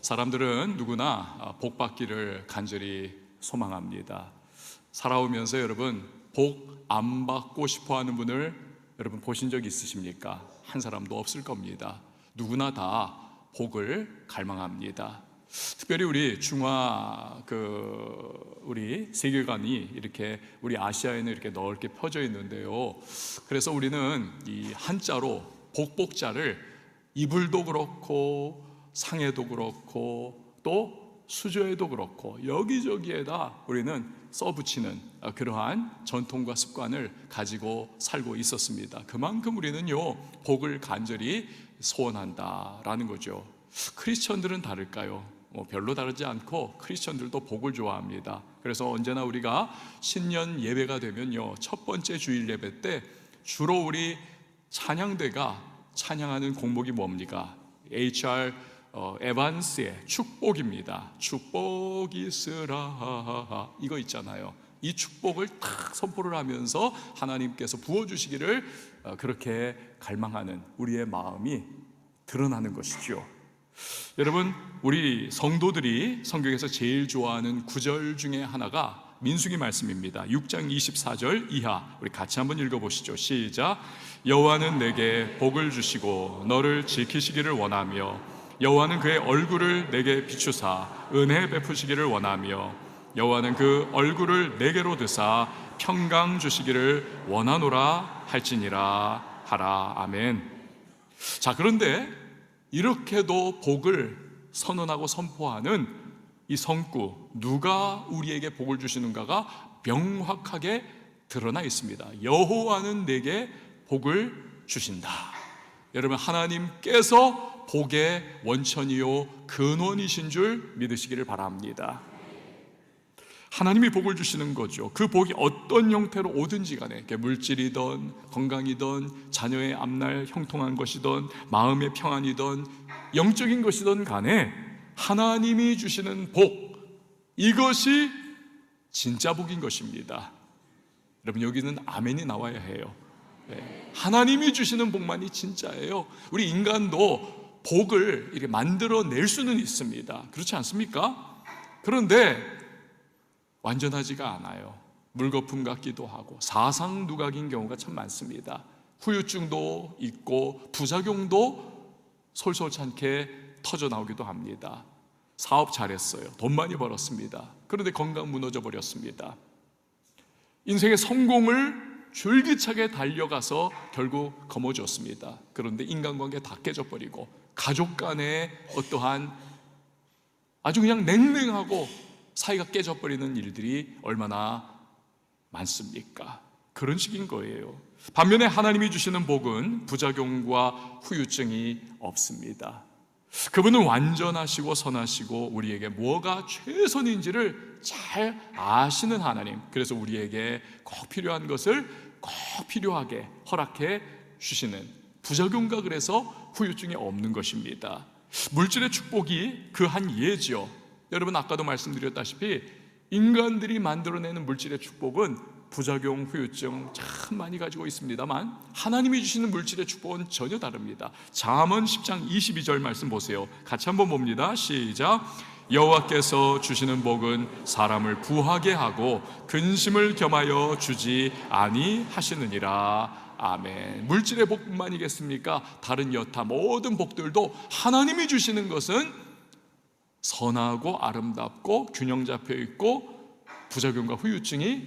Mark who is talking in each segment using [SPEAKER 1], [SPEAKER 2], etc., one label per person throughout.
[SPEAKER 1] 사람들은 누구나 복 받기를 간절히 소망합니다. 살아오면서 여러분, 복 안 받고 싶어 하는 분을 여러분 보신 적 있으십니까? 한 사람도 없을 겁니다. 누구나 다 복을 갈망합니다. 특별히 우리 우리 세계관이 이렇게 우리 아시아에는 이렇게 넓게 펴져 있는데요. 그래서 우리는 이 한자로 복복자를 이불도 그렇고 상해도 그렇고 또 수저에도 그렇고 여기저기에다 우리는 써붙이는 그러한 전통과 습관을 가지고 살고 있었습니다. 그만큼 우리는요, 복을 간절히 소원한다라는 거죠. 크리스천들은 다를까요? 별로 다르지 않고 크리스천들도 복을 좋아합니다. 그래서 언제나 우리가 신년 예배가 되면요, 첫 번째 주일 예배 때 주로 우리 찬양대가 찬양하는 곡목이 뭡니까? HR 에반스의 축복입니다. 축복이 있으라, 이거 있잖아요. 이 축복을 탁 선포를 하면서 하나님께서 부어주시기를 그렇게 갈망하는 우리의 마음이 드러나는 것이죠. 여러분, 우리 성도들이 성경에서 제일 좋아하는 구절 중에 하나가 민수기 말씀입니다. 6장 24절 이하, 우리 같이 한번 읽어보시죠. 시작. 여호와는 내게 복을 주시고 너를 지키시기를 원하며 여호와는 그의 얼굴을 내게 비추사 은혜 베푸시기를 원하며 여호와는 그 얼굴을 내게로 드사 평강 주시기를 원하노라 할지니라 하라. 아멘. 자, 그런데 이렇게도 복을 선언하고 선포하는 이 성구, 누가 우리에게 복을 주시는가가 명확하게 드러나 있습니다. 여호와는 내게 복을 주신다. 여러분, 하나님께서 복의 원천이요 근원이신 줄 믿으시기를 바랍니다. 하나님이 복을 주시는 거죠. 그 복이 어떤 형태로 오든지 간에, 물질이든 건강이든 자녀의 앞날 형통한 것이든 마음의 평안이든 영적인 것이든 간에 하나님이 주시는 복, 이것이 진짜 복인 것입니다. 여러분, 여기는 아멘이 나와야 해요. 하나님이 주시는 복만이 진짜예요. 우리 인간도 복을 이렇게 만들어낼 수는 있습니다. 그렇지 않습니까? 그런데 완전하지가 않아요. 물거품 같기도 하고 사상누각인 경우가 참 많습니다. 후유증도 있고 부작용도 솔솔찮게 터져 나오기도 합니다. 사업 잘했어요. 돈 많이 벌었습니다. 그런데 건강 무너져 버렸습니다. 인생의 성공을 줄기차게 달려가서 결국 거머쥐었습니다. 그런데 인간관계 다 깨져버리고 가족 간의 어떠한 아주 그냥 냉랭하고 사이가 깨져버리는 일들이 얼마나 많습니까? 그런 식인 거예요. 반면에 하나님이 주시는 복은 부작용과 후유증이 없습니다. 그분은 완전하시고 선하시고 우리에게 뭐가 최선인지를 잘 아시는 하나님. 그래서 우리에게 꼭 필요한 것을 꼭 필요하게 허락해 주시는, 부작용과 그래서 후유증이 없는 것입니다. 물질의 축복이 그 한 예지요. 여러분, 아까도 말씀드렸다시피 인간들이 만들어내는 물질의 축복은 부작용, 후유증 참 많이 가지고 있습니다만 하나님이 주시는 물질의 축복은 전혀 다릅니다. 잠언 10장 22절 말씀 보세요. 같이 한번 봅니다. 시작. 여호와께서 주시는 복은 사람을 부하게 하고 근심을 겸하여 주지 아니하시느니라. 아멘. 물질의 복뿐만이겠습니까? 다른 여타 모든 복들도 하나님이 주시는 것은 선하고 아름답고 균형 잡혀 있고 부작용과 후유증이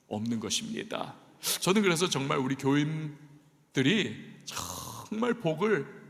[SPEAKER 1] 없는 것입니다. 저는 그래서 정말 우리 교인들이 정말 복을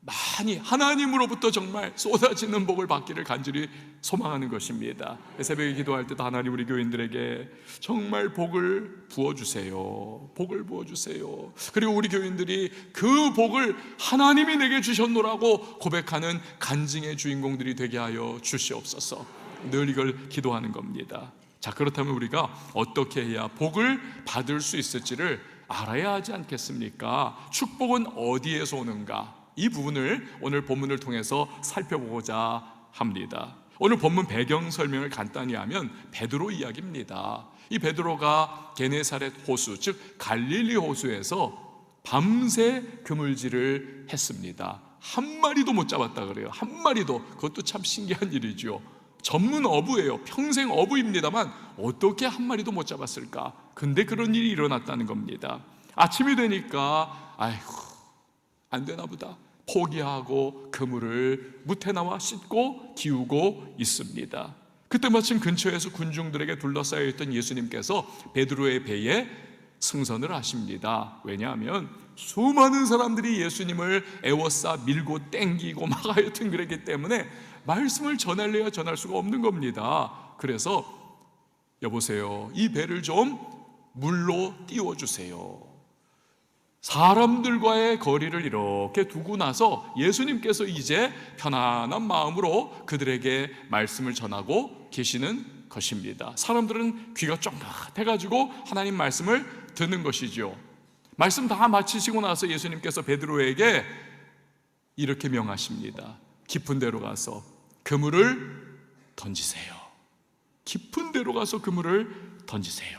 [SPEAKER 1] 많이 하나님으로부터 정말 쏟아지는 복을 받기를 간절히 소망하는 것입니다. 새벽에 기도할 때도 하나님, 우리 교인들에게 정말 복을 부어주세요. 복을 부어주세요. 그리고 우리 교인들이 그 복을 하나님이 내게 주셨노라고 고백하는 간증의 주인공들이 되게 하여 주시옵소서. 늘 이걸 기도하는 겁니다. 자, 그렇다면 우리가 어떻게 해야 복을 받을 수 있을지를 알아야 하지 않겠습니까? 축복은 어디에서 오는가? 이 부분을 오늘 본문을 통해서 살펴보고자 합니다. 오늘 본문 배경 설명을 간단히 하면 베드로 이야기입니다. 이 베드로가 게네사렛 호수, 즉 갈릴리 호수에서 밤새 그물질을 했습니다. 한 마리도 못 잡았다 그래요. 한 마리도. 그것도 참 신기한 일이죠. 전문 어부예요. 평생 어부입니다만 어떻게 한 마리도 못 잡았을까? 근데 그런 일이 일어났다는 겁니다. 아침이 되니까 아이고 안 되나 보다 포기하고 그물을 무태 나와 씻고 기우고 있습니다. 그때 마침 근처에서 군중들에게 둘러싸여 있던 예수님께서 베드로의 배에 승선을 하십니다. 왜냐하면 수많은 사람들이 예수님을 에워싸 밀고 땡기고 막 하여튼 그랬기 때문에 말씀을 전할래야 전할 수가 없는 겁니다. 그래서 여보세요, 이 배를 좀 물로 띄워주세요. 사람들과의 거리를 이렇게 두고 나서 예수님께서 이제 편안한 마음으로 그들에게 말씀을 전하고 계시는 것입니다. 사람들은 귀가 쫑긋해가지고 하나님 말씀을 듣는 것이죠. 말씀 다 마치시고 나서 예수님께서 베드로에게 이렇게 명하십니다. 깊은 데로 가서 그물을 던지세요. 깊은 데로 가서 그물을 던지세요.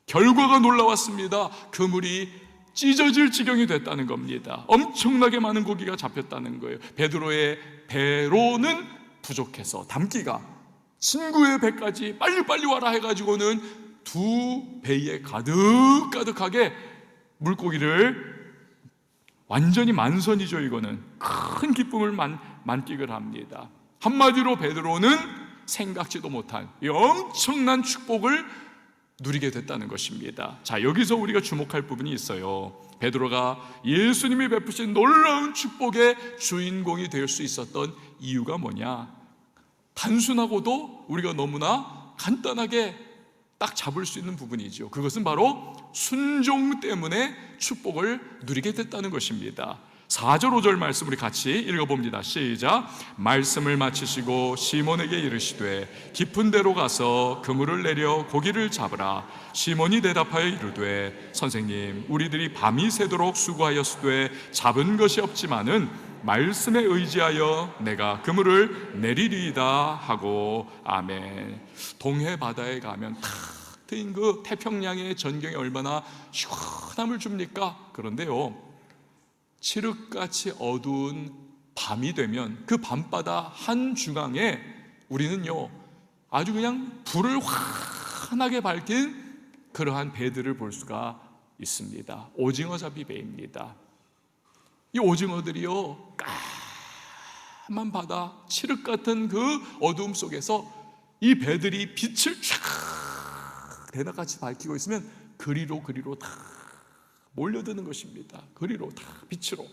[SPEAKER 1] 결과가 놀라웠습니다. 그물이 찢어질 지경이 됐다는 겁니다. 엄청나게 많은 고기가 잡혔다는 거예요. 베드로의 배로는 부족해서 담기가 친구의 배까지 빨리빨리 와라 해가지고는 두 배에 가득가득하게 물고기를 완전히 만선이죠. 이거는 큰 기쁨을 만끽을 합니다. 한마디로 베드로는 생각지도 못한 이 엄청난 축복을 누리게 됐다는 것입니다. 자, 여기서 우리가 주목할 부분이 있어요. 베드로가 예수님이 베푸신 놀라운 축복의 주인공이 될 수 있었던 이유가 뭐냐? 단순하고도 우리가 너무나 간단하게 딱 잡을 수 있는 부분이죠. 그것은 바로 순종 때문에 축복을 누리게 됐다는 것입니다. 4절 5절 말씀 우리 같이 읽어봅니다. 시작. 말씀을 마치시고 시몬에게 이르시되 깊은 데로 가서 그물을 내려 고기를 잡으라. 시몬이 대답하여 이르되 선생님, 우리들이 밤이 새도록 수고하였으되 잡은 것이 없지만은 말씀에 의지하여 내가 그물을 내리리이다 하고 아멘. 동해 바다에 가면 탁 트인 그 태평양의 전경이 얼마나 시원함을 줍니까? 그런데요, 칠흑같이 어두운 밤이 되면 그 밤바다 한 중앙에 우리는요 아주 그냥 불을 환하게 밝힌 그러한 배들을 볼 수가 있습니다. 오징어잡이 배입니다. 이 오징어들이요 까만 바다 칠흑 같은 그 어두움 속에서 이 배들이 빛을 쫙 대낮같이 밝히고 있으면 그리로 다 몰려드는 것입니다. 그리로 다 빛으로.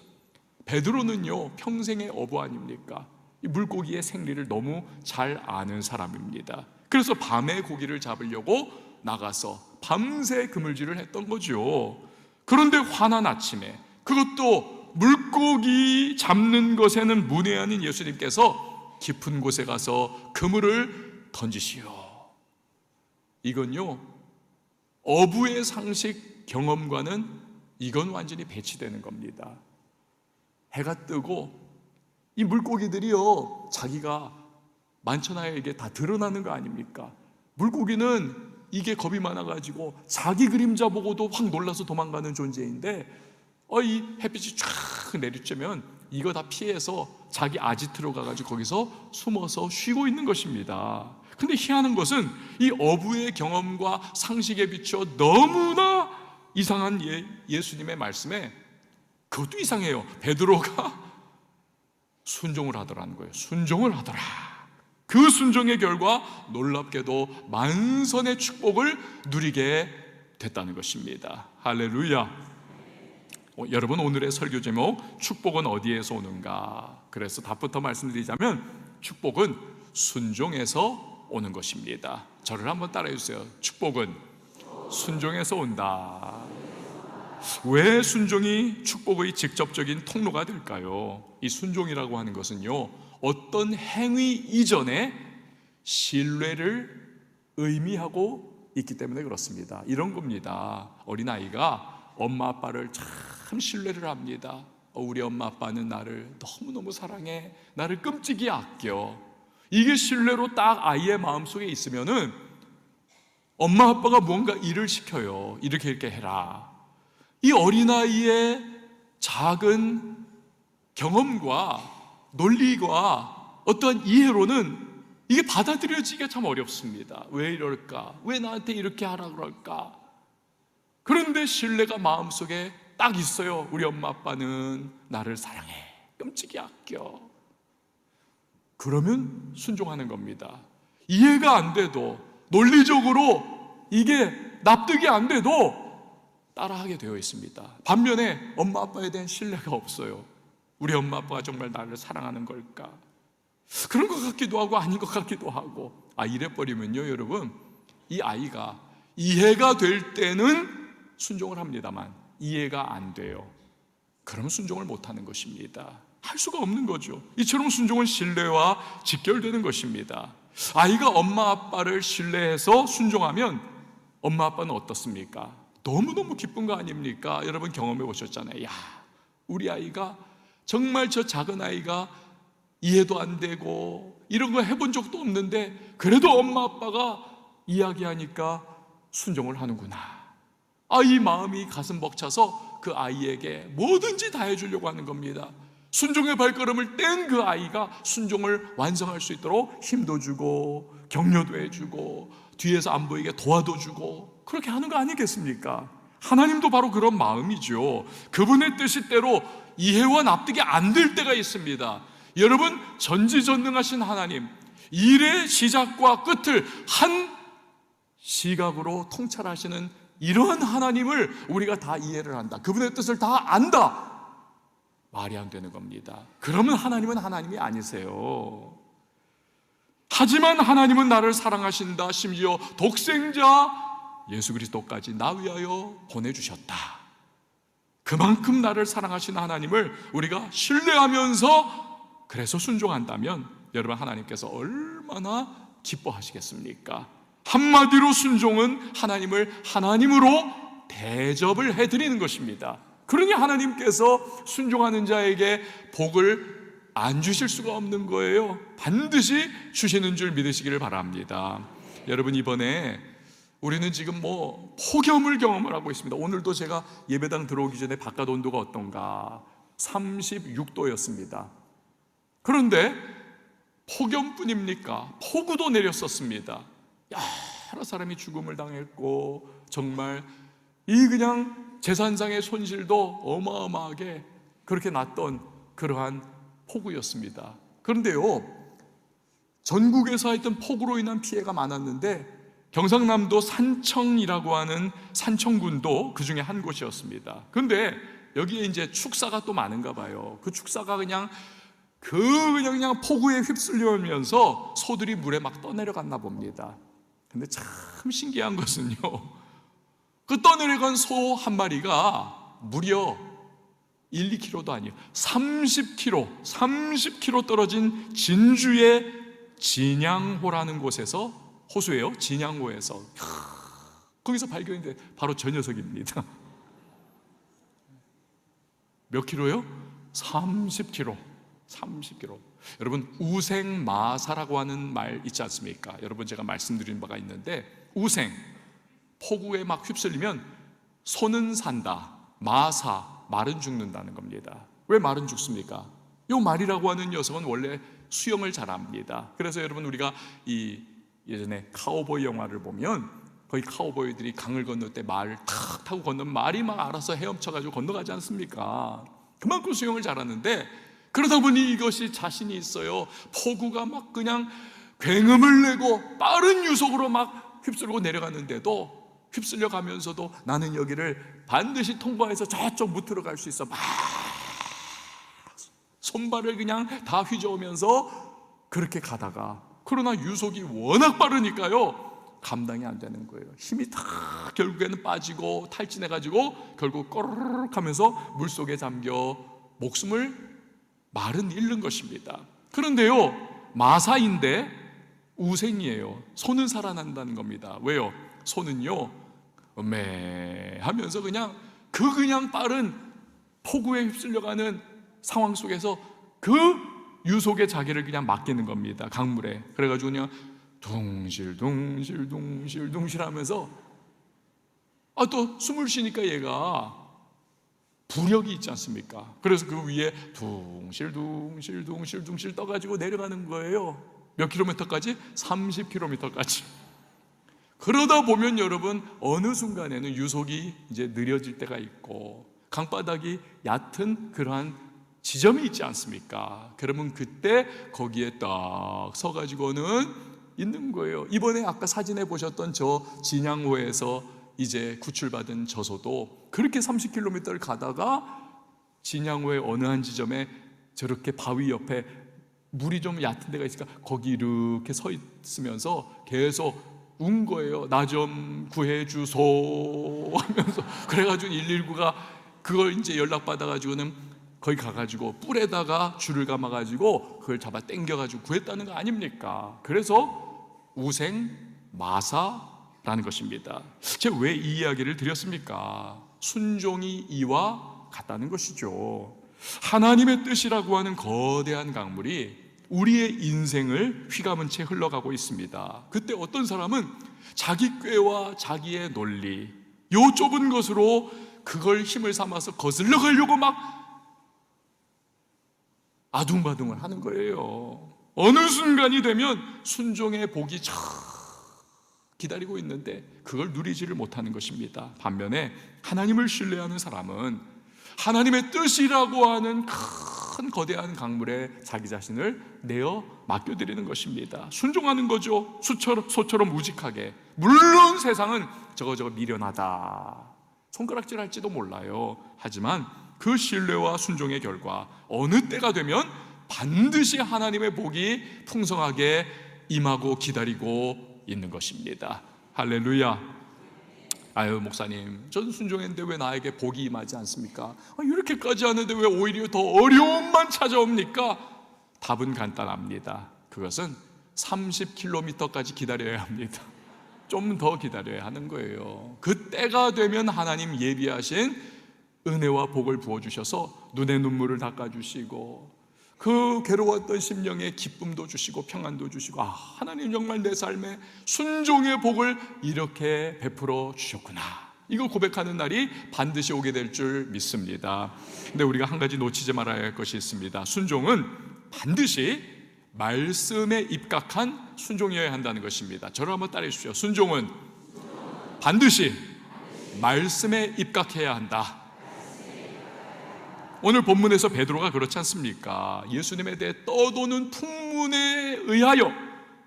[SPEAKER 1] 베드로는요 평생의 어부 아닙니까? 이 물고기의 생리를 너무 잘 아는 사람입니다. 그래서 밤에 고기를 잡으려고 나가서 밤새 그물질을 했던 거죠. 그런데 환한 아침에, 그것도 물고기 잡는 것에는 문외한인 예수님께서 깊은 곳에 가서 그물을 던지시오. 이건요 어부의 상식 경험과는 이건 완전히 배치되는 겁니다. 해가 뜨고 이 물고기들이요 자기가 만천하에게 다 드러나는 거 아닙니까? 물고기는 이게 겁이 많아가지고 자기 그림자 보고도 확 놀라서 도망가는 존재인데 이 햇빛이 쫙 내리쬐면 이거 다 피해서 자기 아지트로 가가지고 거기서 숨어서 쉬고 있는 것입니다. 근데 희한한 것은 이 어부의 경험과 상식에 비춰 너무나 이상한 예수님의 말씀에 그것도 이상해요. 베드로가 순종을 하더라는 거예요. 순종을 하더라. 그 순종의 결과 놀랍게도 만선의 축복을 누리게 됐다는 것입니다. 할렐루야. 여러분, 오늘의 설교 제목 축복은 어디에서 오는가? 그래서 답부터 말씀드리자면 축복은 순종에서 오는 것입니다. 저를 한번 따라해 주세요. 축복은 순종에서 온다. 왜 순종이 축복의 직접적인 통로가 될까요? 이 순종이라고 하는 것은요 어떤 행위 이전에 신뢰를 의미하고 있기 때문에 그렇습니다. 이런 겁니다. 어린아이가 엄마 아빠를 참 신뢰를 합니다. 우리 엄마 아빠는 나를 너무너무 사랑해, 나를 끔찍이 아껴. 이게 신뢰로 딱 아이의 마음속에 있으면은 엄마 아빠가 뭔가 일을 시켜요. 이렇게 해라. 이 어린아이의 작은 경험과 논리와 어떠한 이해로는 이게 받아들여지기가 참 어렵습니다. 왜 이럴까? 왜 나한테 이렇게 하라 그럴까? 그런데 신뢰가 마음속에 딱 있어요. 우리 엄마 아빠는 나를 사랑해, 끔찍이 아껴. 그러면 순종하는 겁니다. 이해가 안 돼도, 논리적으로 이게 납득이 안 돼도 따라하게 되어 있습니다. 반면에 엄마 아빠에 대한 신뢰가 없어요. 우리 엄마 아빠가 정말 나를 사랑하는 걸까? 그런 것 같기도 하고 아닌 것 같기도 하고. 이래버리면요, 여러분, 이 아이가 이해가 될 때는 순종을 합니다만 이해가 안 돼요. 그럼 순종을 못하는 것입니다. 할 수가 없는 거죠. 이처럼 순종은 신뢰와 직결되는 것입니다. 아이가 엄마 아빠를 신뢰해서 순종하면 엄마 아빠는 어떻습니까? 너무너무 기쁜 거 아닙니까? 여러분 경험해 보셨잖아요. 야, 우리 아이가 정말 저 작은 아이가 이해도 안 되고 이런 거 해본 적도 없는데 그래도 엄마 아빠가 이야기하니까 순종을 하는구나. 이 마음이 가슴 벅차서 그 아이에게 뭐든지 다 해주려고 하는 겁니다. 순종의 발걸음을 뗀 그 아이가 순종을 완성할 수 있도록 힘도 주고 격려도 해주고 뒤에서 안 보이게 도와도 주고 그렇게 하는 거 아니겠습니까? 하나님도 바로 그런 마음이죠. 그분의 뜻대로 이해와 납득이 안 될 때가 있습니다. 여러분, 전지전능하신 하나님, 일의 시작과 끝을 한 시각으로 통찰하시는 이러한 하나님을 우리가 다 이해를 한다, 그분의 뜻을 다 안다, 말이 안 되는 겁니다. 그러면 하나님은 하나님이 아니세요. 하지만 하나님은 나를 사랑하신다. 심지어 독생자 예수 그리스도까지 나 위하여 보내주셨다. 그만큼 나를 사랑하신 하나님을 우리가 신뢰하면서 그래서 순종한다면 여러분, 하나님께서 얼마나 기뻐하시겠습니까? 한마디로 순종은 하나님을 하나님으로 대접을 해드리는 것입니다. 그러니 하나님께서 순종하는 자에게 복을 안 주실 수가 없는 거예요. 반드시 주시는 줄 믿으시기를 바랍니다. 여러분, 이번에 우리는 지금 폭염을 경험을 하고 있습니다. 오늘도 제가 예배당 들어오기 전에 바깥 온도가 어떤가 36도였습니다. 그런데 폭염뿐입니까? 폭우도 내렸었습니다. 여러 사람이 죽음을 당했고 정말 그냥 재산상의 손실도 어마어마하게 그렇게 났던 그러한 폭우였습니다. 그런데요, 전국에서 하여튼 폭우로 인한 피해가 많았는데 경상남도 산청이라고 하는 산청군도 그 중에 한 곳이었습니다. 그런데 여기에 이제 축사가 또 많은가 봐요. 그 축사가 그냥 폭우에 휩쓸려오면서 소들이 물에 막 떠내려갔나 봅니다. 근데 참 신기한 것은요, 그 떠내려간 소 한 마리가 무려 1, 2kg도 아니에요. 30km 떨어진 진주의 진양호라는 곳에서, 호수예요. 진양호에서 거기서 발견인데 바로 저 녀석입니다. 몇 킬로요? 30km. 여러분, 우생마사라고 하는 말 있지 않습니까? 여러분, 제가 말씀드린 바가 있는데, 우생, 폭우에 막 휩쓸리면 소는 산다, 마사, 말은 죽는다는 겁니다. 왜 말은 죽습니까? 이 말이라고 하는 녀석은 원래 수영을 잘합니다. 그래서 여러분, 우리가 예전에 카우보이 영화를 보면 거기 카우보이들이 강을 건널 때 말을 탁 타고 건너면 말이 막 알아서 헤엄쳐가지고 건너가지 않습니까? 그만큼 수영을 잘하는데, 그러다 보니 이것이 자신이 있어요. 폭우가 막 그냥 굉음을 내고 빠른 유속으로 막 휩쓸고 내려갔는데도, 휩쓸려 가면서도 나는 여기를 반드시 통과해서 저쪽 무트로 갈 수 있어. 막 손발을 그냥 다 휘저으면서 그렇게 가다가, 그러나 유속이 워낙 빠르니까요, 감당이 안 되는 거예요. 힘이 다 결국에는 빠지고 탈진해가지고 결국 꼬르륵 하면서 물속에 잠겨 목숨을 말은 잃는 것입니다. 그런데요, 마사인데 우생이에요. 소는 살아난다는 겁니다. 왜요? 소는요, 하면서 그냥 빠른 폭우에 휩쓸려가는 상황 속에서 그 유속에 자기를 그냥 맡기는 겁니다. 강물에. 그래가지고 그냥 둥실둥실 하면서 또 숨을 쉬니까 얘가 부력이 있지 않습니까? 그래서 그 위에 둥실둥실 떠가지고 내려가는 거예요. 몇 킬로미터까지? 30킬로미터까지. 그러다 보면 여러분 어느 순간에는 유속이 이제 느려질 때가 있고 강바닥이 얕은 그러한 지점이 있지 않습니까? 그러면 그때 거기에 딱 서가지고는 있는 거예요. 이번에 아까 사진에 보셨던 저 진양호에서 이제 구출받은 저소도 그렇게 30km를 가다가 진양호의 어느 한 지점에 저렇게 바위 옆에 물이 좀 얕은 데가 있으니까 거기 이렇게 서 있으면서 계속 운 거예요. 나 좀 구해주소 하면서. 그래가지고 119가 그걸 이제 연락받아가지고는 거기 가가지고 뿔에다가 줄을 감아가지고 그걸 잡아 당겨가지고 구했다는 거 아닙니까? 그래서 우생마사라는 것입니다. 제가 왜 이 이야기를 드렸습니까? 순종이 이와 같다는 것이죠. 하나님의 뜻이라고 하는 거대한 강물이 우리의 인생을 휘감은 채 흘러가고 있습니다. 그때 어떤 사람은 자기 꾀와 자기의 논리, 요 좁은 것으로 그걸 힘을 삼아서 거슬러 가려고 막 아둥바둥을 하는 거예요. 어느 순간이 되면 순종의 복이 쫙 기다리고 있는데 그걸 누리지를 못하는 것입니다. 반면에 하나님을 신뢰하는 사람은 하나님의 뜻이라고 하는 큰 거대한 강물에 자기 자신을 내어 맡겨드리는 것입니다. 순종하는 거죠. 소처럼 우직하게. 물론 세상은 저거 미련하다, 손가락질 할지도 몰라요. 하지만 그 신뢰와 순종의 결과 어느 때가 되면 반드시 하나님의 복이 풍성하게 임하고 기다리고 있는 것입니다. 할렐루야. 아유 목사님, 저는 순종했는데 왜 나에게 복이 임하지 않습니까? 이렇게까지 하는데 왜 오히려 더 어려움만 찾아옵니까? 답은 간단합니다. 그것은 30km까지 기다려야 합니다. 좀 더 기다려야 하는 거예요. 그 때가 되면 하나님 예비하신 은혜와 복을 부어주셔서 눈에 눈물을 닦아주시고 그 괴로웠던 심령에 기쁨도 주시고 평안도 주시고, 하나님 정말 내 삶에 순종의 복을 이렇게 베풀어 주셨구나, 이걸 고백하는 날이 반드시 오게 될 줄 믿습니다. 근데 우리가 한 가지 놓치지 말아야 할 것이 있습니다. 순종은 반드시 말씀에 입각한 순종이어야 한다는 것입니다. 저를 한번 따라해 주십시오. 순종은 반드시 말씀에 입각해야 한다. 오늘 본문에서 베드로가 그렇지 않습니까? 예수님에 대해 떠도는 풍문에 의하여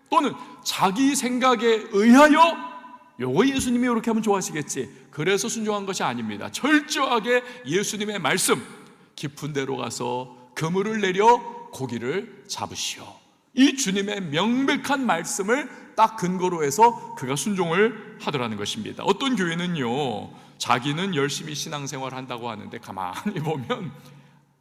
[SPEAKER 1] 또는 자기 생각에 의하여, 요거 예수님이 이렇게 하면 좋아하시겠지, 그래서 순종한 것이 아닙니다. 철저하게 예수님의 말씀, 깊은 데로 가서 그물을 내려 고기를 잡으시오, 이 주님의 명백한 말씀을 딱 근거로 해서 그가 순종을 하더라는 것입니다. 어떤 교회는요, 자기는 열심히 신앙생활 한다고 하는데 가만히 보면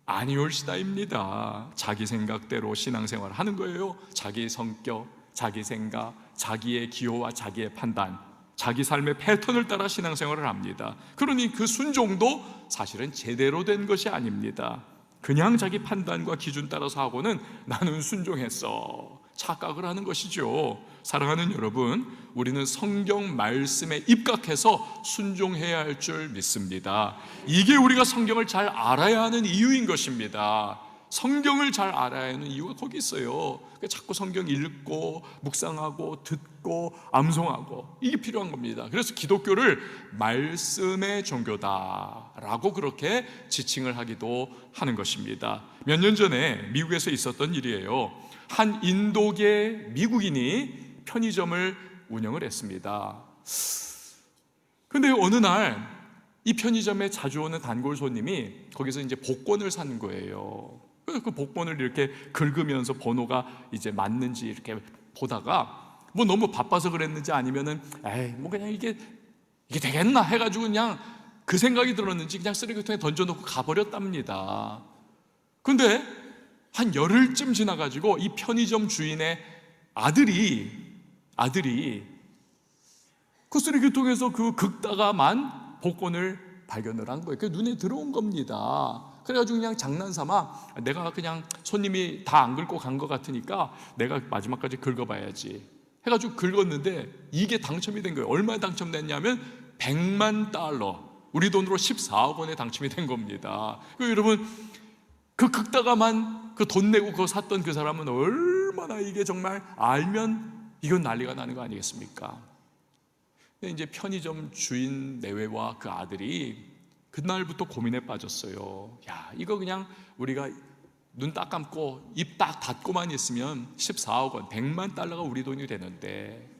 [SPEAKER 1] 아니올 시다입니다. 자기 생각대로 신앙생활 하는 거예요. 자기 성격, 자기 생각, 자기의 기호와 자기의 판단, 자기 삶의 패턴을 따라 신앙생활을 합니다. 그러니 그 순종도 사실은 제대로 된 것이 아닙니다. 그냥 자기 판단과 기준 따라서 하고는 나는 순종했어, 착각을 하는 것이죠. 사랑하는 여러분, 우리는 성경 말씀에 입각해서 순종해야 할 줄 믿습니다. 이게 우리가 성경을 잘 알아야 하는 이유인 것입니다. 성경을 잘 알아야 하는 이유가 거기 있어요. 자꾸 성경 읽고 묵상하고 듣고 암송하고, 이게 필요한 겁니다. 그래서 기독교를 말씀의 종교다라고 그렇게 지칭을 하기도 하는 것입니다. 몇 년 전에 미국에서 있었던 일이에요. 한 인도계 미국인이 편의점을 운영을 했습니다. 근데 어느 날 이 편의점에 자주 오는 단골 손님이 거기서 이제 복권을 산 거예요. 그래서 그 복권을 이렇게 긁으면서 번호가 이제 맞는지 이렇게 보다가 뭐 너무 바빠서 그랬는지 아니면은 뭐 그냥 이게 되겠나 해가지고 그냥 그 생각이 들었는지 그냥 쓰레기통에 던져놓고 가버렸답니다. 근데 한 열흘쯤 지나가지고 이 편의점 주인의 아들이 그 쓰레기통에서 그 긁다가만 복권을 발견을 한 거예요. 그게 눈에 들어온 겁니다. 그래가지고 그냥 장난삼아, 내가 그냥 손님이 다 안 긁고 간 것 같으니까 내가 마지막까지 긁어봐야지 해가지고 긁었는데 이게 당첨이 된 거예요. 얼마에 당첨됐냐면 $1,000,000, 우리 돈으로 14억 원에 당첨이 된 겁니다. 여러분, 그 극다감한 그 돈 내고 그거 샀던 그 사람은 얼마나 이게 정말 알면 이건 난리가 나는 거 아니겠습니까? 근데 이제 편의점 주인 내외와 그 아들이 그날부터 고민에 빠졌어요. 야, 이거 그냥 우리가 눈 딱 감고 입 딱 닫고만 있으면 14억 원, 100만 달러가 우리 돈이 되는데,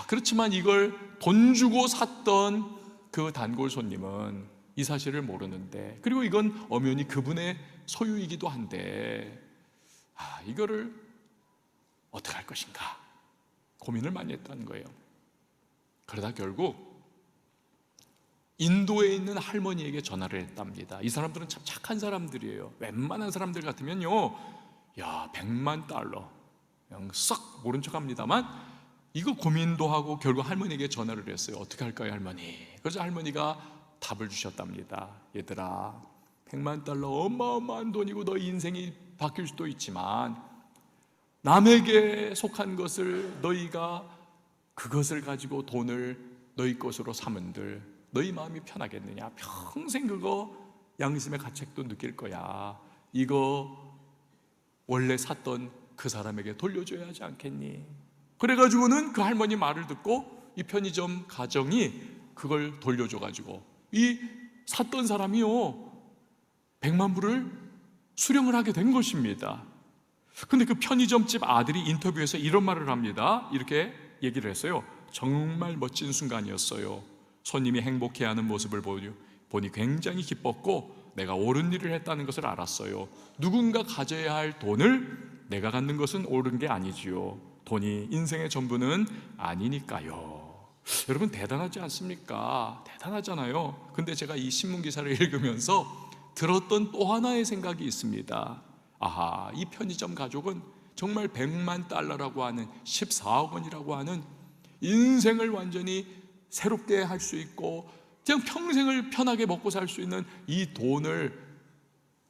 [SPEAKER 1] 그렇지만 이걸 돈 주고 샀던 그 단골 손님은 이 사실을 모르는데, 그리고 이건 엄연히 그분의 소유이기도 한데, 이거를 어떻게 할 것인가 고민을 많이 했다는 거예요. 그러다 결국 인도에 있는 할머니에게 전화를 했답니다. 이 사람들은 참 착한 사람들이에요. 웬만한 사람들 같으면요, 야, 100만 달러 그냥 썩 모른 척합니다만 이거 고민도 하고 결국 할머니에게 전화를 했어요. 어떻게 할까요, 할머니? 그래서 할머니가 답을 주셨답니다. 얘들아, 100만 달러 어마어마한 돈이고 너 인생이 바뀔 수도 있지만 남에게 속한 것을 너희가 그것을 가지고 돈을 너희 것으로 삼은들 너희 마음이 편하겠느냐? 평생 그거 양심의 가책도 느낄 거야. 이거 원래 샀던 그 사람에게 돌려줘야 하지 않겠니? 그래가지고는 그 할머니 말을 듣고 이 편의점 가정이 그걸 돌려줘가지고 이 샀던 사람이요 100만 불을 수령을 하게 된 것입니다. 근데 그 편의점집 아들이 인터뷰에서 이런 말을 합니다. 이렇게 얘기를 했어요. 정말 멋진 순간이었어요. 손님이 행복해하는 모습을 보니 굉장히 기뻤고 내가 옳은 일을 했다는 것을 알았어요. 누군가 가져야 할 돈을 내가 갖는 것은 옳은 게 아니지요. 돈이 인생의 전부는 아니니까요. 여러분, 대단하지 않습니까? 대단하잖아요. 근데 제가 이 신문 기사를 읽으면서 들었던 또 하나의 생각이 있습니다. 아하, 이 편의점 가족은 정말 100만 달러라고 하는 14억 원이라고 하는 인생을 완전히 새롭게 할 수 있고 그냥 평생을 편하게 먹고 살 수 있는 이 돈을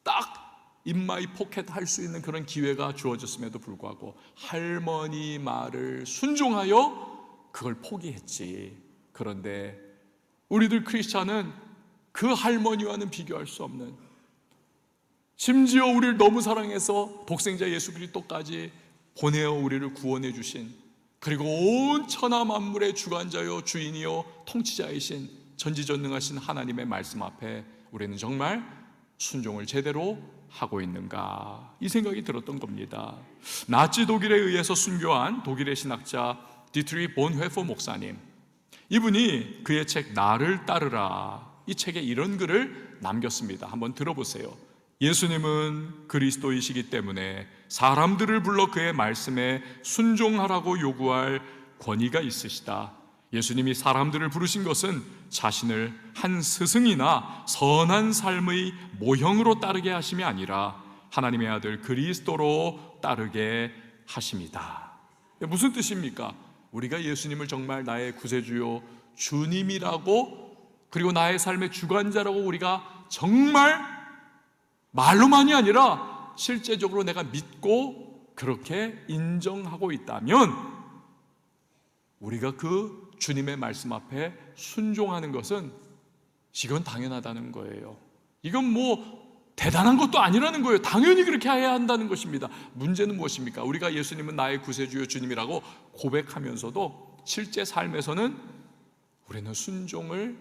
[SPEAKER 1] 딱 in my pocket 할 수 있는 그런 기회가 주어졌음에도 불구하고 할머니 말을 순종하여 그걸 포기했지. 그런데 우리들 크리스찬은 그 할머니와는 비교할 수 없는, 심지어 우리를 너무 사랑해서 독생자 예수 그리스도까지 보내어 우리를 구원해 주신, 그리고 온 천하 만물의 주관자요 주인이요 통치자이신 전지전능하신 하나님의 말씀 앞에 우리는 정말 순종을 제대로 하고 있는가, 이 생각이 들었던 겁니다. 나치 독일에 의해서 순교한 독일의 신학자 디트리 본회퍼 목사님, 이분이 그의 책 나를 따르라, 이 책에 이런 글을 남겼습니다. 한번 들어보세요. 예수님은 그리스도이시기 때문에 사람들을 불러 그의 말씀에 순종하라고 요구할 권위가 있으시다. 예수님이 사람들을 부르신 것은 자신을 한 스승이나 선한 삶의 모형으로 따르게 하심이 아니라 하나님의 아들 그리스도로 따르게 하심이다. 무슨 뜻입니까? 우리가 예수님을 정말 나의 구세주요 주님이라고, 그리고 나의 삶의 주관자라고 우리가 정말 말로만이 아니라 실제적으로 내가 믿고 그렇게 인정하고 있다면 우리가 그 주님의 말씀 앞에 순종하는 것은 이건 당연하다는 거예요. 이건 뭐 대단한 것도 아니라는 거예요. 당연히 그렇게 해야 한다는 것입니다. 문제는 무엇입니까? 우리가 예수님은 나의 구세주요 주님이라고 고백하면서도 실제 삶에서는 우리는 순종을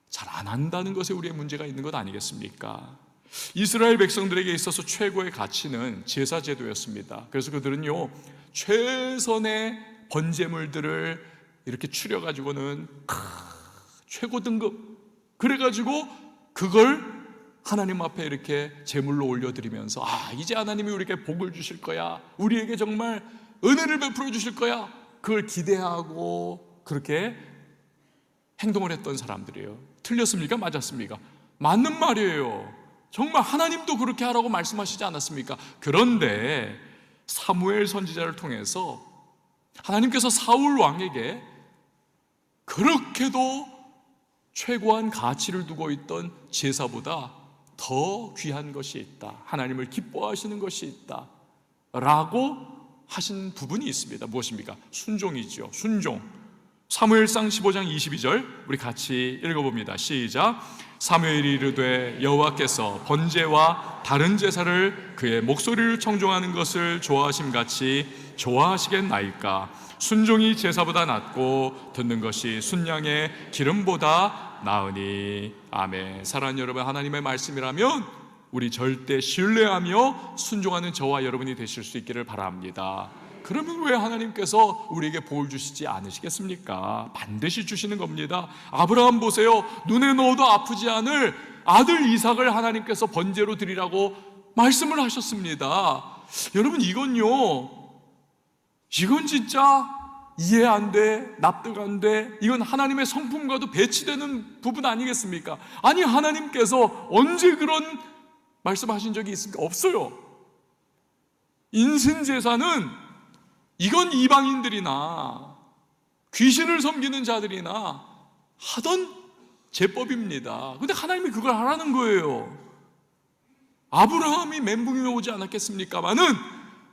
[SPEAKER 1] 잘 안 한다는 것에 우리의 문제가 있는 것 아니겠습니까? 이스라엘 백성들에게 있어서 최고의 가치는 제사 제도였습니다. 그래서 그들은요 최선의 번제물들을 이렇게 추려가지고는 최고 등급, 그래가지고 그걸 하나님 앞에 이렇게 제물로 올려드리면서 이제 하나님이 우리에게 복을 주실 거야, 우리에게 정말 은혜를 베풀어 주실 거야, 그걸 기대하고 그렇게 행동을 했던 사람들이에요. 틀렸습니까? 맞았습니까? 맞는 말이에요. 정말 하나님도 그렇게 하라고 말씀하시지 않았습니까? 그런데 사무엘 선지자를 통해서 하나님께서 사울 왕에게 그렇게도 최고한 가치를 두고 있던 제사보다 더 귀한 것이 있다, 하나님을 기뻐하시는 것이 있다 라고 하신 부분이 있습니다. 무엇입니까? 순종이죠. 순종. 사무엘상 15장 22절 우리 같이 읽어봅니다. 시작. 사무엘이 이르되 여호와께서 번제와 다른 제사를 그의 목소리를 청종하는 것을 좋아하심같이 좋아하시겠나이까. 순종이 제사보다 낫고 듣는 것이 순양의 기름보다 나으니. 아멘. 사랑하는 여러분, 하나님의 말씀이라면 우리 절대 신뢰하며 순종하는 저와 여러분이 되실 수 있기를 바랍니다. 그러면 왜 하나님께서 우리에게 복을 주시지 않으시겠습니까? 반드시 주시는 겁니다. 아브라함 보세요. 눈에 넣어도 아프지 않을 아들 이삭을 하나님께서 번제로 드리라고 말씀을 하셨습니다. 여러분, 이건 진짜 이해 안 돼, 납득 안 돼. 이건 하나님의 성품과도 배치되는 부분 아니겠습니까? 아니, 하나님께서 언제 그런 말씀하신 적이 있습니까? 없어요. 인신제사는 이건 이방인들이나 귀신을 섬기는 자들이나 하던 제법입니다. 근데 하나님이 그걸 하라는 거예요. 아브라함이 멘붕이 오지 않았겠습니까마는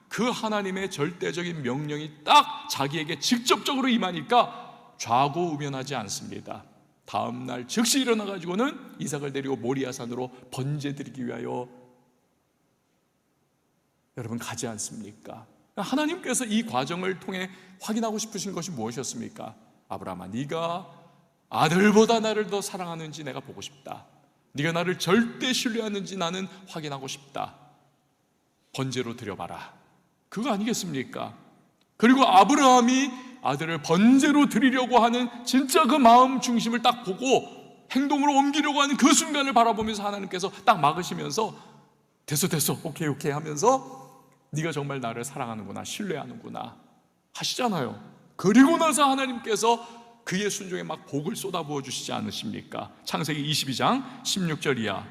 [SPEAKER 1] 그 하나님의 절대적인 명령이 딱 자기에게 직접적으로 임하니까 좌고우면하지 않습니다. 다음날 즉시 일어나가지고는 이삭을 데리고 모리아산으로 번제드리기 위하여 여러분 가지 않습니까? 하나님께서 이 과정을 통해 확인하고 싶으신 것이 무엇이었습니까? 아브라함아, 네가 아들보다 나를 더 사랑하는지 내가 보고 싶다. 네가 나를 절대 신뢰하는지 나는 확인하고 싶다. 번제로 드려봐라. 그거 아니겠습니까? 그리고 아브라함이 아들을 번제로 드리려고 하는 진짜 그 마음 중심을 딱 보고 행동으로 옮기려고 하는 그 순간을 바라보면서 하나님께서 딱 막으시면서 됐어 오케이 하면서 네가 정말 나를 사랑하는구나, 신뢰하는구나 하시잖아요. 그리고 나서 하나님께서 그의 순종에 막 복을 쏟아부어 주시지 않으십니까? 창세기 22장 16절 이하.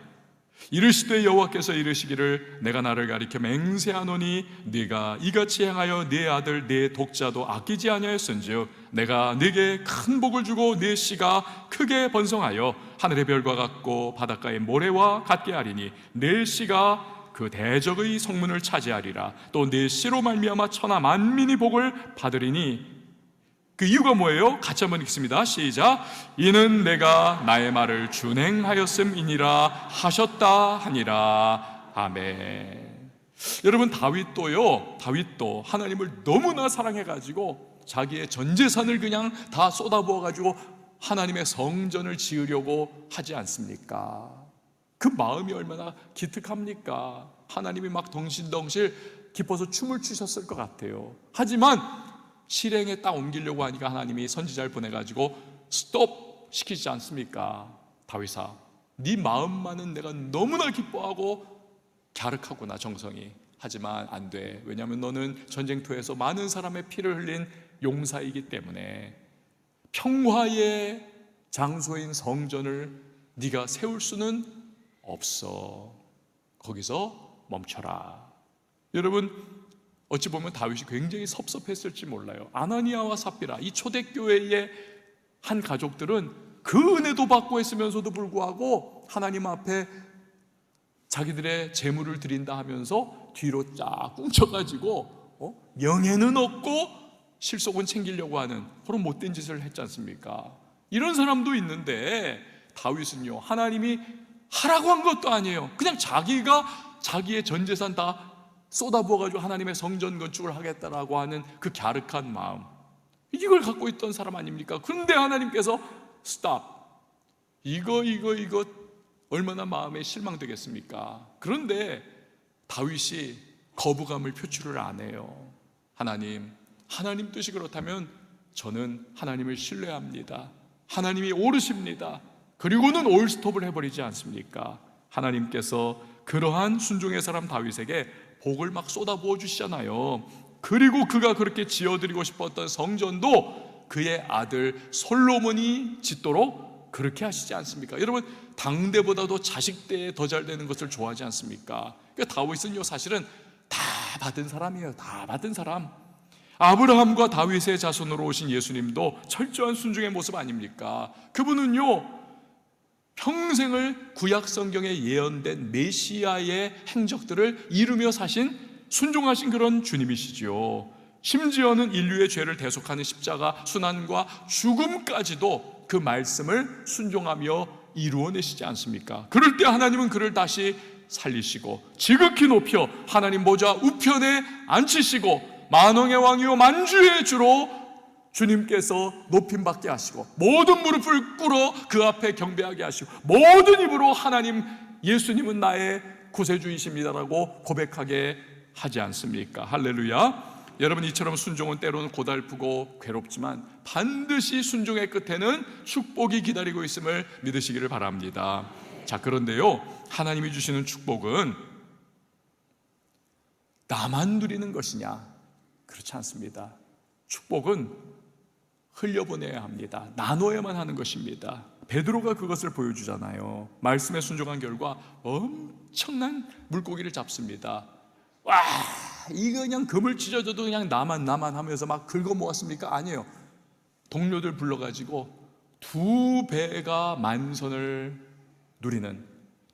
[SPEAKER 1] 이르시되 여호와께서 이르시기를 내가 나를 가리켜 맹세하노니 네가 이같이 행하여 네 아들 네 독자도 아끼지 아니하였은즉 내가 네게 큰 복을 주고 네 씨가 크게 번성하여 하늘의 별과 같고 바닷가의 모래와 같게 하리니 네 씨가 그 대적의 성문을 차지하리라. 또 네 씨로 말미암아 천하 만민이 복을 받으리니. 그 이유가 뭐예요? 같이 한번 읽습니다. 시작. 이는 내가 나의 말을 준행하였음이니라 하셨다 하니라. 아멘. 여러분, 다윗도 하나님을 너무나 사랑해가지고 자기의 전 재산을 그냥 다 쏟아부어가지고 하나님의 성전을 지으려고 하지 않습니까? 그 마음이 얼마나 기특합니까? 하나님이 막 덩실덩실 기뻐서 춤을 추셨을 것 같아요. 하지만 실행에 딱 옮기려고 하니까 하나님이 선지자를 보내가지고 스톱 시키지 않습니까? 다윗아, 네 마음만은 내가 너무나 기뻐하고 갸륵하구나, 정성이. 하지만 안 돼. 왜냐하면 너는 전쟁터에서 많은 사람의 피를 흘린 용사이기 때문에 평화의 장소인 성전을 네가 세울 수는 없어. 거기서 멈춰라. 여러분, 어찌 보면 다윗이 굉장히 섭섭했을지 몰라요. 아나니아와 삽비라, 이 초대교회의 한 가족들은 그 은혜도 받고 했으면서도 불구하고 하나님 앞에 자기들의 재물을 드린다 하면서 뒤로 쫙 꿍쳐가지고 명예는 얻고 실속은 챙기려고 하는 그런 못된 짓을 했지 않습니까? 이런 사람도 있는데 다윗은요, 하나님이 하라고 한 것도 아니에요. 그냥 자기가 자기의 전 재산 다 쏟아부어가지고 하나님의 성전 건축을 하겠다라고 하는 그 갸륵한 마음, 이걸 갖고 있던 사람 아닙니까? 그런데 하나님께서 스탑. 이거 얼마나 마음에 실망되겠습니까? 그런데 다윗이 거부감을 표출을 안 해요. 하나님 뜻이 그렇다면 저는 하나님을 신뢰합니다. 하나님이 옳으십니다. 그리고는 올스톱을 해버리지 않습니까? 하나님께서 그러한 순종의 사람 다윗에게 복을 막 쏟아부어 주시잖아요. 그리고 그가 그렇게 지어드리고 싶었던 성전도 그의 아들 솔로몬이 짓도록 그렇게 하시지 않습니까? 여러분, 당대보다도 자식대에 더 잘 되는 것을 좋아하지 않습니까? 그러니까 다윗은요, 사실은 다 받은 사람이에요. 다 받은 사람. 아브라함과 다윗의 자손으로 오신 예수님도 철저한 순종의 모습 아닙니까? 그분은요, 평생을 구약 성경에 예언된 메시아의 행적들을 이루며 사신 순종하신 그런 주님이시죠. 심지어는 인류의 죄를 대속하는 십자가 순환과 죽음까지도 그 말씀을 순종하며 이루어내시지 않습니까? 그럴 때 하나님은 그를 다시 살리시고 지극히 높여 하나님 보좌 우편에 앉히시고 만왕의 왕이요 만주의 주로 주님께서 높임받게 하시고 모든 무릎을 꿇어 그 앞에 경배하게 하시고 모든 입으로 하나님 예수님은 나의 구세주이십니다라고 고백하게 하지 않습니까? 할렐루야. 여러분, 이처럼 순종은 때로는 고달프고 괴롭지만 반드시 순종의 끝에는 축복이 기다리고 있음을 믿으시기를 바랍니다. 자, 그런데요, 하나님이 주시는 축복은 나만 누리는 것이냐? 그렇지 않습니다. 축복은 흘려보내야 합니다. 나눠야만 하는 것입니다. 베드로가 그것을 보여주잖아요. 말씀에 순종한 결과 엄청난 물고기를 잡습니다. 와, 이거 그냥 금을 찢어져도 그냥 나만 하면서 막 긁어 모았습니까? 아니에요. 동료들 불러가지고 2배가 만선을 누리는,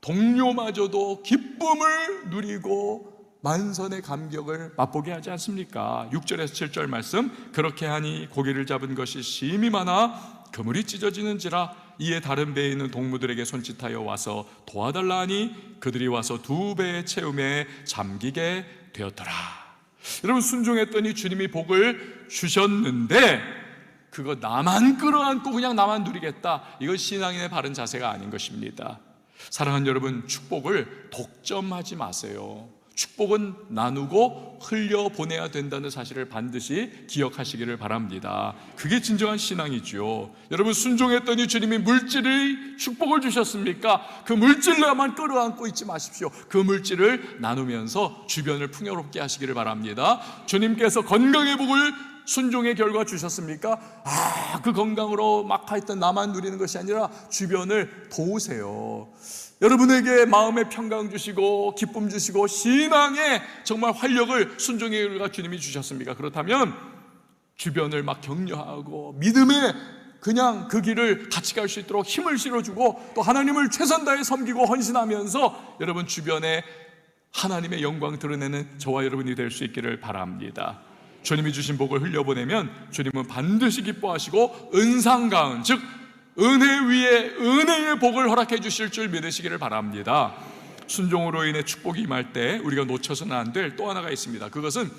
[SPEAKER 1] 동료마저도 기쁨을 누리고 만선의 감격을 맛보게 하지 않습니까? 6절에서 7절 말씀, 그렇게 하니 고기를 잡은 것이 심히 많아 그물이 찢어지는지라 이에 다른 배에 있는 동무들에게 손짓하여 와서 도와달라 하니 그들이 와서 2배의 채움에 잠기게 되었더라. 여러분, 순종했더니 주님이 복을 주셨는데 그거 나만 끌어안고 그냥 나만 누리겠다, 이건 신앙인의 바른 자세가 아닌 것입니다. 사랑하는 여러분, 축복을 독점하지 마세요. 축복은 나누고 흘려보내야 된다는 사실을 반드시 기억하시기를 바랍니다. 그게 진정한 신앙이죠. 여러분, 순종했더니 주님이 물질의 축복을 주셨습니까? 그 물질로만 끌어안고 있지 마십시오. 그 물질을 나누면서 주변을 풍요롭게 하시기를 바랍니다. 주님께서 건강의 복을 순종의 결과 주셨습니까? 그 건강으로 막 하여튼 나만 누리는 것이 아니라 주변을 도우세요. 여러분에게 마음의 평강 주시고 기쁨 주시고 신앙의 정말 활력을 순종의 결과 주님이 주셨습니까? 그렇다면 주변을 막 격려하고 믿음의 그냥 그 길을 같이 갈 수 있도록 힘을 실어주고 또 하나님을 최선 다해 섬기고 헌신하면서 여러분 주변에 하나님의 영광 드러내는 저와 여러분이 될 수 있기를 바랍니다. 주님이 주신 복을 흘려보내면 주님은 반드시 기뻐하시고 은상가은, 즉 은혜 위에 은혜의 복을 허락해 주실 줄 믿으시기를 바랍니다. 순종으로 인해 축복이 임할 때 우리가 놓쳐서는 안 될 또 하나가 있습니다. 그것은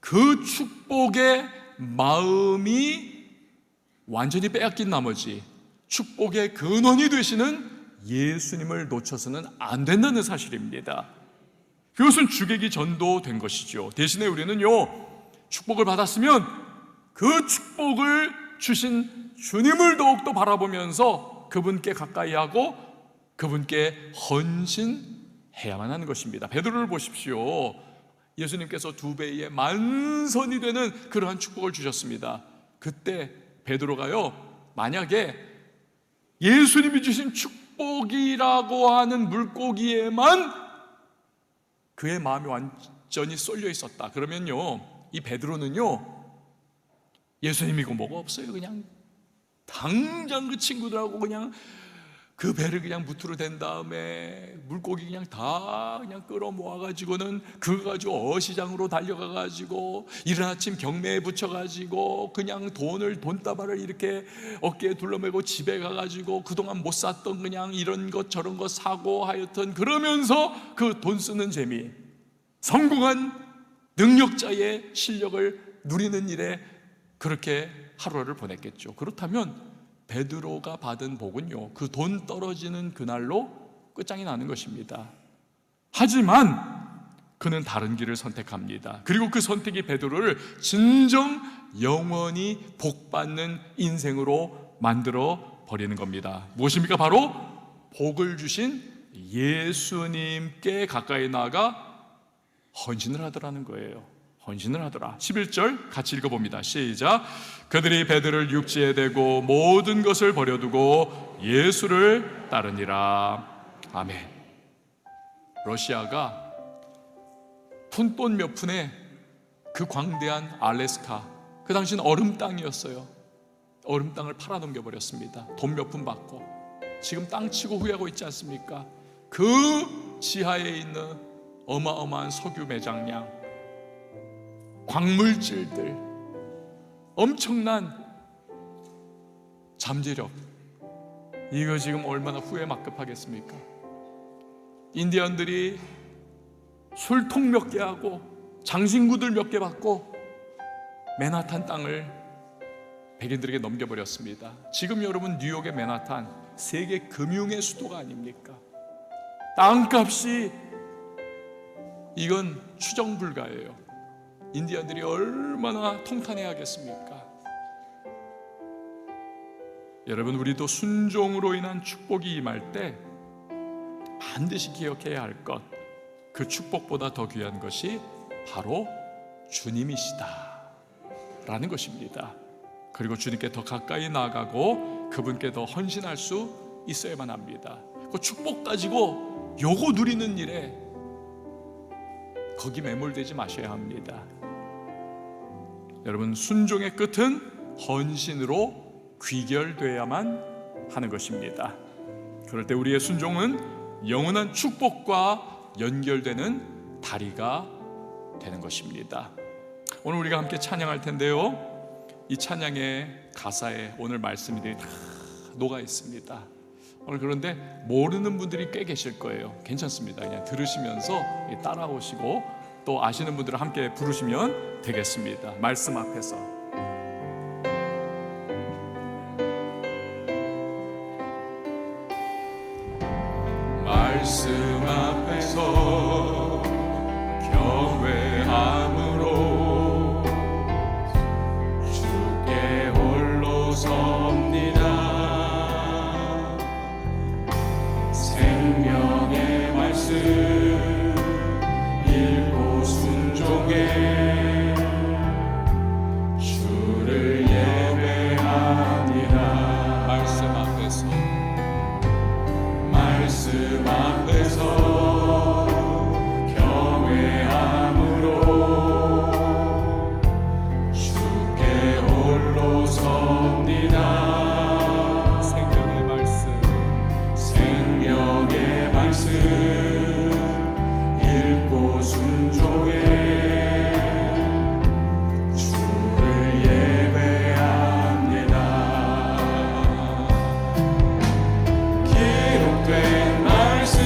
[SPEAKER 1] 그 축복의 마음이 완전히 빼앗긴 나머지 축복의 근원이 되시는 예수님을 놓쳐서는 안 된다는 사실입니다. 그것은 주객이 전도된 것이죠. 대신에 우리는요, 축복을 받았으면 그 축복을 주신 주님을 더욱더 바라보면서 그분께 가까이 하고 그분께 헌신해야만 하는 것입니다. 베드로를 보십시오. 예수님께서 2배의 만선이 되는 그러한 축복을 주셨습니다. 그때 베드로가요, 만약에 예수님이 주신 축복이라고 하는 물고기에만 그의 마음이 완전히 쏠려 있었다 그러면요, 이 베드로는요, 예수님이고 뭐가 없어요. 그냥 당장 그 친구들하고 그냥 그 배를 그냥 무트로 댄 다음에 물고기 그냥 다 그냥 끌어 모아가지고는 그거 가지고 어시장으로 달려가가지고 이른 아침 경매에 붙여가지고 그냥 돈다발을 이렇게 어깨에 둘러매고 집에 가가지고 그동안 못 샀던 그냥 이런 것 저런 것 사고 하여튼 그러면서 그 돈 쓰는 재미, 성공한 능력자의 실력을 누리는 일에 그렇게 하루를 보냈겠죠. 그렇다면 베드로가 받은 복은요, 그 돈 떨어지는 그날로 끝장이 나는 것입니다. 하지만 그는 다른 길을 선택합니다. 그리고 그 선택이 베드로를 진정 영원히 복받는 인생으로 만들어 버리는 겁니다. 무엇입니까? 바로 복을 주신 예수님께 가까이 나아가 헌신을 하더라는 거예요. 헌신을 하더라. 11절 같이 읽어봅니다. 시작. 그들이 베드로를 육지에 대고 모든 것을 버려두고 예수를 따르니라. 아멘. 러시아가 푼돈 몇 푼에 그 광대한 알래스카, 그 당시는 얼음 땅이었어요. 얼음 땅을 팔아넘겨 버렸습니다. 돈 몇 푼 받고. 지금 땅 치고 후회하고 있지 않습니까? 그 지하에 있는 어마어마한 석유 매장량, 광물질들, 엄청난 잠재력, 이거 지금 얼마나 후회 막급하겠습니까? 인디언들이 술통 몇 개 하고 장신구들 몇 개 받고 맨하탄 땅을 백인들에게 넘겨버렸습니다. 지금 여러분 뉴욕의 맨하탄 세계 금융의 수도가 아닙니까? 땅값이 이건 추정 불가예요. 인디언들이 얼마나 통탄해야겠습니까? 여러분, 우리도 순종으로 인한 축복이 임할 때 반드시 기억해야 할 것, 그 축복보다 더 귀한 것이 바로 주님이시다 라는 것입니다. 그리고 주님께 더 가까이 나아가고 그분께 더 헌신할 수 있어야만 합니다. 그 축복 가지고 요거 누리는 일에 거기 매몰되지 마셔야 합니다. 여러분, 순종의 끝은 헌신으로 귀결되어야만 하는 것입니다. 그럴 때 우리의 순종은 영원한 축복과 연결되는 다리가 되는 것입니다. 오늘 우리가 함께 찬양할 텐데요, 이 찬양의 가사에 오늘 말씀들이 다 녹아 있습니다. 오늘 그런데 모르는 분들이 꽤 계실 거예요. 괜찮습니다. 그냥 들으시면서 따라오시고 또 아시는 분들은 함께 부르시면 되겠습니다. 말씀 앞에서. 말씀 앞에서 경외함으로 주께 홀로 섭니다. 생명의 말씀 읽고 순종해 주를 예배합니다. 말씀 앞에서 경외함으로 주께 홀로 섭니다. 생명의 말씀 읽고 순종해 주를 예배합니다. 기록된 말씀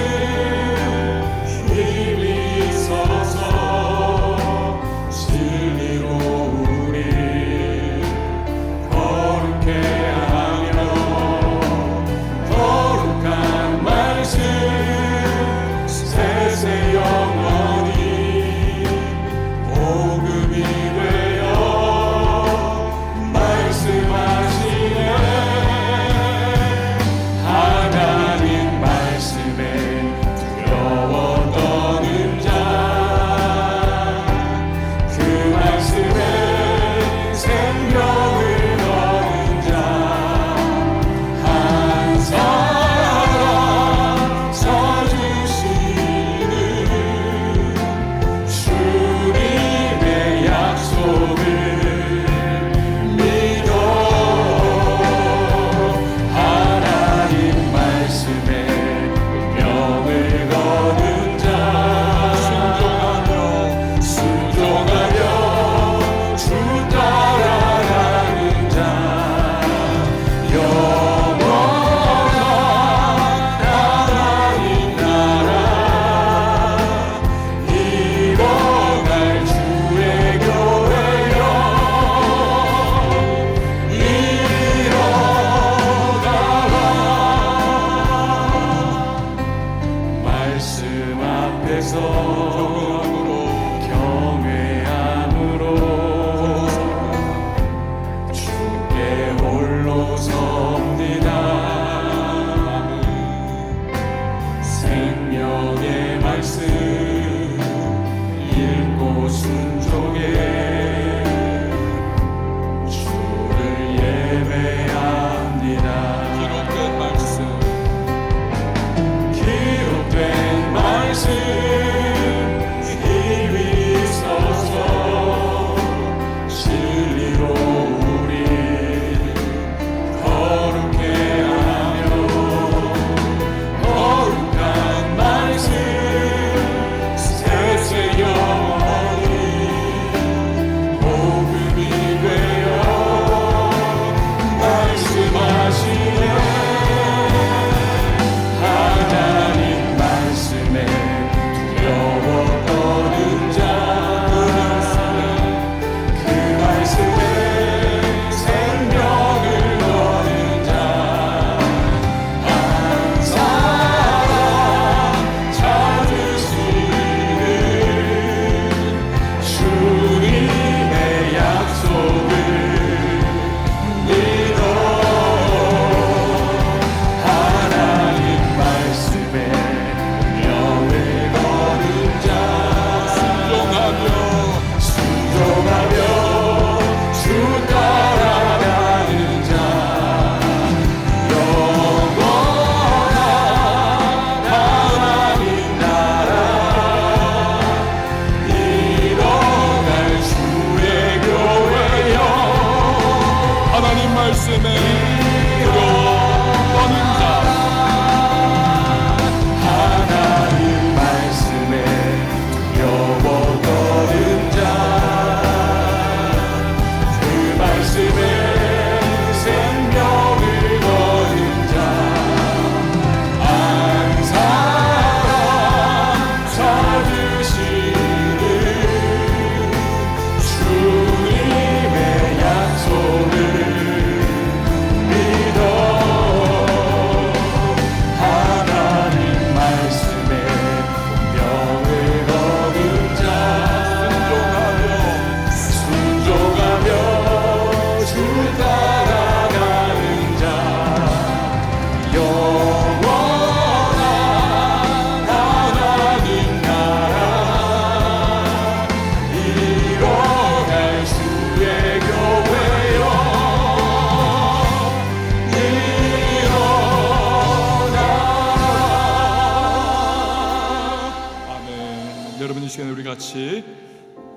[SPEAKER 1] 같이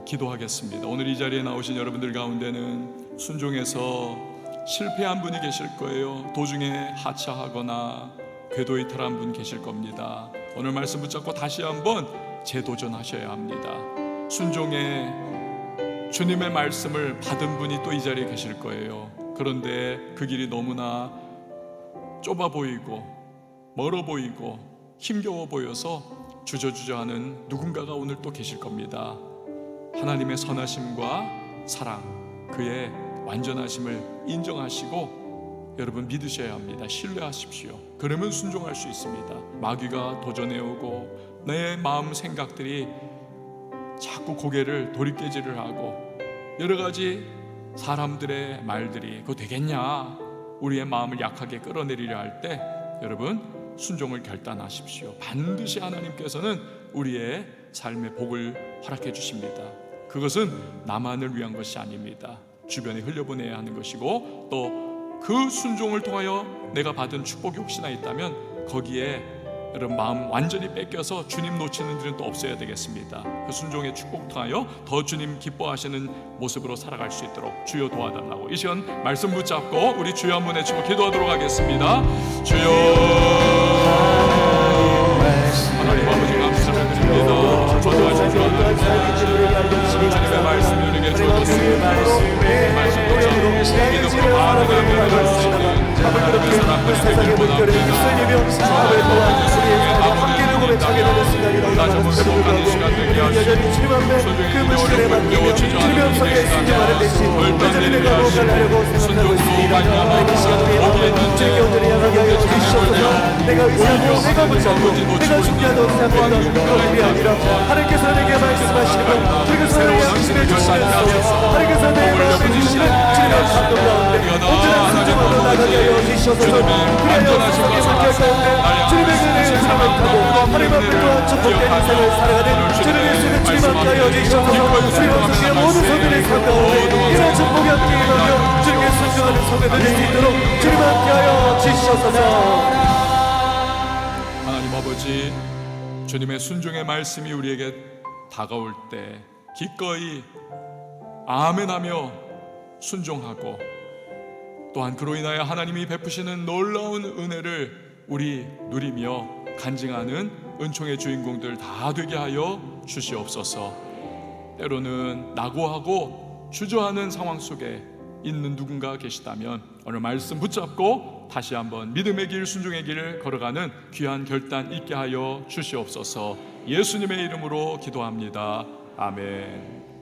[SPEAKER 1] 기도하겠습니다. 오늘 이 자리에 나오신 여러분들 가운데는 순종에서 실패한 분이 계실 거예요. 도중에 하차하거나 궤도 이탈한 분 계실 겁니다. 오늘 말씀 붙잡고 다시 한번 재도전하셔야 합니다. 순종에 주님의 말씀을 받은 분이 또 이 자리에 계실 거예요. 그런데 그 길이 너무나 좁아 보이고 멀어 보이고 힘겨워 보여서 주저주저하는 누군가가 오늘 또 계실 겁니다. 하나님의 선하심과 사랑, 그의 완전하심을 인정하시고 여러분 믿으셔야 합니다. 신뢰하십시오. 그러면 순종할 수 있습니다. 마귀가 도전해오고 내 마음 생각들이 자꾸 고개를 돌이깨질을 하고 여러 가지 사람들의 말들이 그거 되겠냐, 우리의 마음을 약하게 끌어내리려 할 때 여러분 순종을 결단하십시오. 반드시 하나님께서는 우리의 삶의 복을 허락해 주십니다. 그것은 나만을 위한 것이 아닙니다. 주변에 흘려보내야 하는 것이고 또 그 순종을 통하여 내가 받은 축복이 혹시나 있다면 거기에 여러분 마음 완전히 뺏겨서 주님 놓치는 일은 또 없어야 되겠습니다. 그 순종의 축복 통하여 더 주님 기뻐하시는 모습으로 살아갈 수 있도록 주여 도와달라고 이 시간 말씀 붙잡고 우리 주여 한번 외치고 기도하도록 하겠습니다. 주여, 하나님 아버지 감사드립니다. 전도하신 주님의 말씀을 우리에게 주어졌습니다. 말씀 붙잡고 믿음으로 바라보는 하나님의 사람들의 세상의 물결을 이끌리며 사업을 도와 함께 누구를 자게 되는 순간이라고 말씀을 하고 여전히 주님 앞에 그 물결에 맡기며 주님 앞에 순종하는 대신 여전히 내가 무엇을 하려고 생각하고 있습니다. 이 시간에 주님께 오늘을 향하게 하여 주시옵소서. 내가 의사고 내가 붙잡고 내가 준비하다고 생각했던 그것이 아니라 하나님께서 내게 말씀하시고 주님께서 내게 양심해 주시면서 하나님께서 내 마음에 주시는 주님의 감동 가운데 언제나 순종하러 나가게 하여 주시옵소서. 그래야 세상의 물결 가운데 주님의 은혜를 사랑하고 하나님 앞에 또한 축복된 인생을 살아가는 주님의 수를 주님 앞에 하여 주시옵소서. 주님 앞에 모든 소들의 삶 가운데 이런 축복이 함께 일어나며 주님께 순종하는 소들이 될 수 있도록 주님 함께 하여 주시옵소서. 하나님 아버지, 주님의 순종의 말씀이 우리에게 다가올 때 기꺼이 아멘하며 순종하고 또한 그로 인하여 하나님이 베푸시는 놀라운 은혜를 우리 누리며 간증하는 은총의 주인공들 다 되게 하여 주시옵소서. 때로는 낙오하고 주저하는 상황 속에 있는 누군가 계시다면 오늘 말씀 붙잡고 다시 한번 믿음의 길, 순종의 길을 걸어가는 귀한 결단 있게 하여 주시옵소서. 예수님의 이름으로 기도합니다. 아멘.